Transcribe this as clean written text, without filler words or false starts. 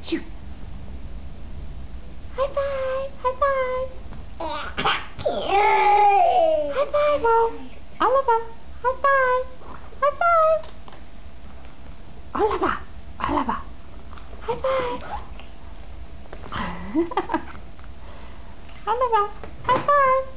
Shoot. High five! High five! High five, Oliver! High five! High five! Oliver! Oliver! High five! Oliver! High five!